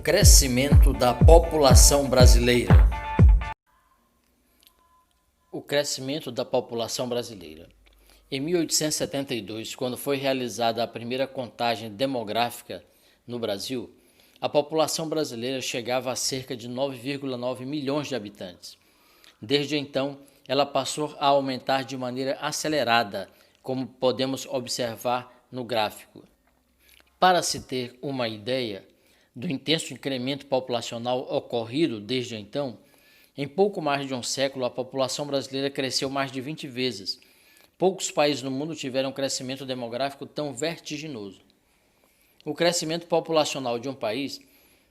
Crescimento da população brasileira. O crescimento da população brasileira. Em 1872, quando foi realizada a primeira contagem demográfica no Brasil, a população brasileira chegava a cerca de 9,9 milhões de habitantes. Desde então, ela passou a aumentar de maneira acelerada, como podemos observar no gráfico. Para se ter uma ideia do intenso incremento populacional ocorrido desde então, em pouco mais de um século a população brasileira cresceu mais de 20 vezes. Poucos países no mundo tiveram um crescimento demográfico tão vertiginoso. O crescimento populacional de um país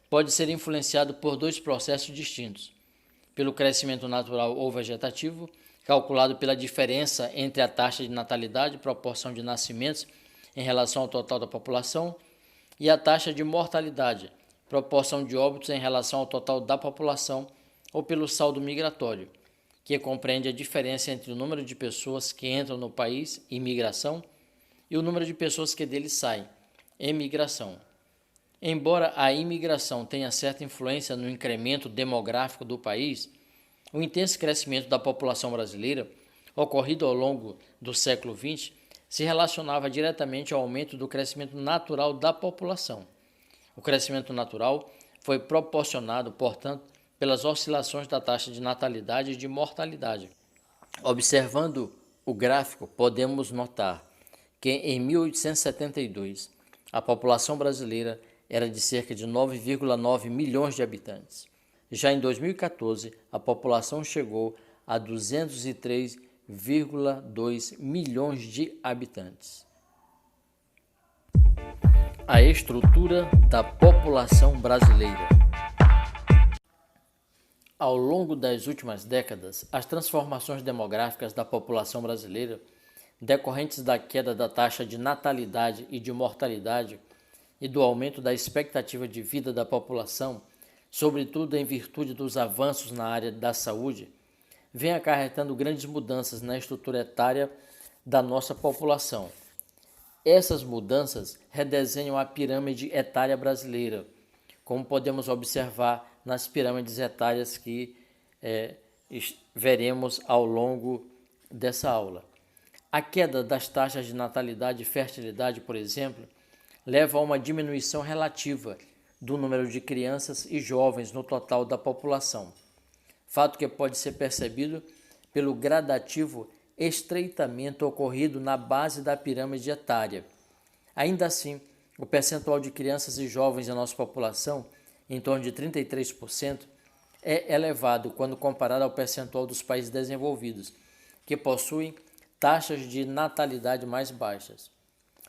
pode ser influenciado por dois processos distintos: pelo crescimento natural ou vegetativo, calculado pela diferença entre a taxa de natalidade, proporção de nascimentos em relação ao total da população, e a taxa de mortalidade, proporção de óbitos em relação ao total da população, ou pelo saldo migratório, que compreende a diferença entre o número de pessoas que entram no país, imigração, e o número de pessoas que dele saem, emigração. Embora a imigração tenha certa influência no incremento demográfico do país, o intenso crescimento da população brasileira, ocorrido ao longo do século XX, se relacionava diretamente ao aumento do crescimento natural da população. O crescimento natural foi proporcionado, portanto, pelas oscilações da taxa de natalidade e de mortalidade. Observando o gráfico, podemos notar que em 1872 a população brasileira era de cerca de 9,9 milhões de habitantes. Já em 2014, a população chegou a 203,2 milhões de habitantes. A estrutura da população brasileira. Ao longo das últimas décadas, as transformações demográficas da população brasileira, decorrentes da queda da taxa de natalidade e de mortalidade e do aumento da expectativa de vida da população, sobretudo em virtude dos avanços na área da saúde, vem acarretando grandes mudanças na estrutura etária da nossa população. Essas mudanças redesenham a pirâmide etária brasileira, como podemos observar nas pirâmides etárias que veremos ao longo dessa aula. A queda das taxas de natalidade e fertilidade, por exemplo, leva a uma diminuição relativa do número de crianças e jovens no total da população, fato que pode ser percebido pelo gradativo estreitamento ocorrido na base da pirâmide etária. Ainda assim, o percentual de crianças e jovens em nossa população, em torno de 33%, é elevado quando comparado ao percentual dos países desenvolvidos, que possuem taxas de natalidade mais baixas.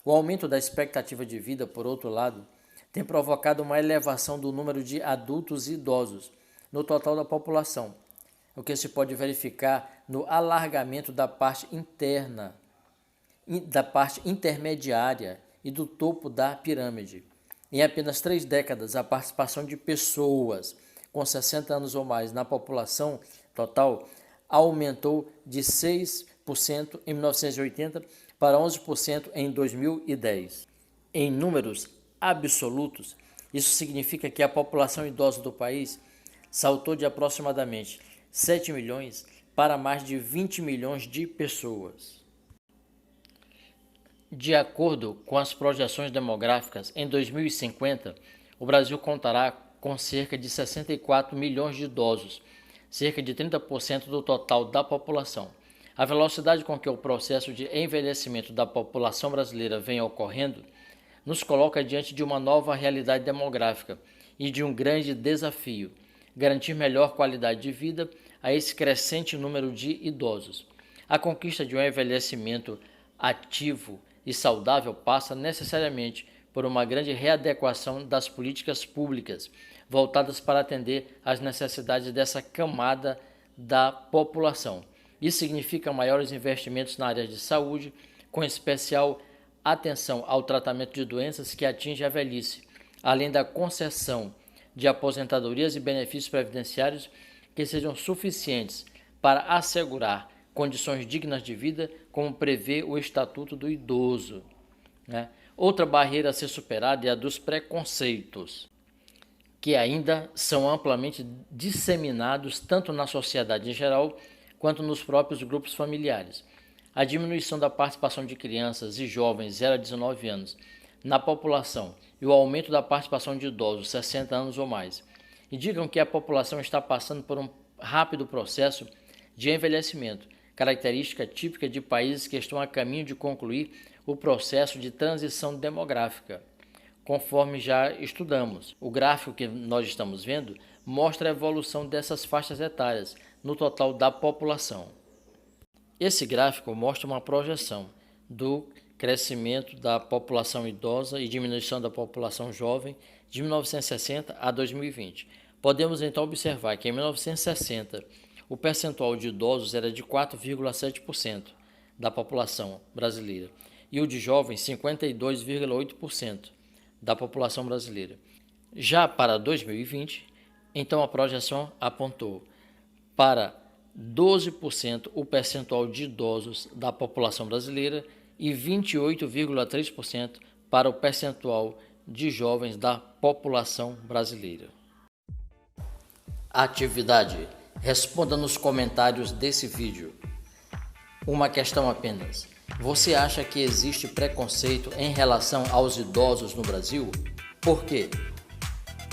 O aumento da expectativa de vida, por outro lado, tem provocado uma elevação do número de adultos e idosos no total da população, o que se pode verificar no alargamento da parte interna, da parte intermediária e do topo da pirâmide. Em apenas 3 décadas, a participação de pessoas com 60 anos ou mais na população total aumentou de 6% em 1980 para 11% em 2010. Em números absolutos, isso significa que a população idosa do país saltou de aproximadamente 7 milhões para mais de 20 milhões de pessoas. De acordo com as projeções demográficas, em 2050, o Brasil contará com cerca de 64 milhões de idosos, cerca de 30% do total da população. A velocidade com que o processo de envelhecimento da população brasileira vem ocorrendo nos coloca diante de uma nova realidade demográfica e de um grande desafio: garantir melhor qualidade de vida a esse crescente número de idosos. A conquista de um envelhecimento ativo e saudável passa necessariamente por uma grande readequação das políticas públicas voltadas para atender às necessidades dessa camada da população. Isso significa maiores investimentos na área de saúde, com especial atenção ao tratamento de doenças que atingem a velhice, além da concessão de aposentadorias e benefícios previdenciários que sejam suficientes para assegurar condições dignas de vida, como prevê o Estatuto do Idoso. Outra barreira a ser superada é a dos preconceitos. que ainda são amplamente disseminados tanto na sociedade em geral quanto nos próprios grupos familiares. A diminuição da participação de crianças e jovens 0 a 19 anos na população e o aumento da participação de idosos 60 anos ou mais indicam que a população está passando por um rápido processo de envelhecimento, característica típica de países que estão a caminho de concluir o processo de transição demográfica. Conforme já estudamos, o gráfico que nós estamos vendo mostra a evolução dessas faixas etárias no total da população. Esse gráfico mostra uma projeção do crescimento da população idosa e diminuição da população jovem de 1960 a 2020. Podemos então observar que em 1960 o percentual de idosos era de 4,7% da população brasileira e o de jovens 52,8% da população brasileira. Já para 2020, então a projeção apontou para 12% o percentual de idosos da população brasileira e 28,3% para o percentual de jovens da população brasileira. Atividade: responda nos comentários desse vídeo. Uma questão apenas. Você acha que existe preconceito em relação aos idosos no Brasil? Por quê?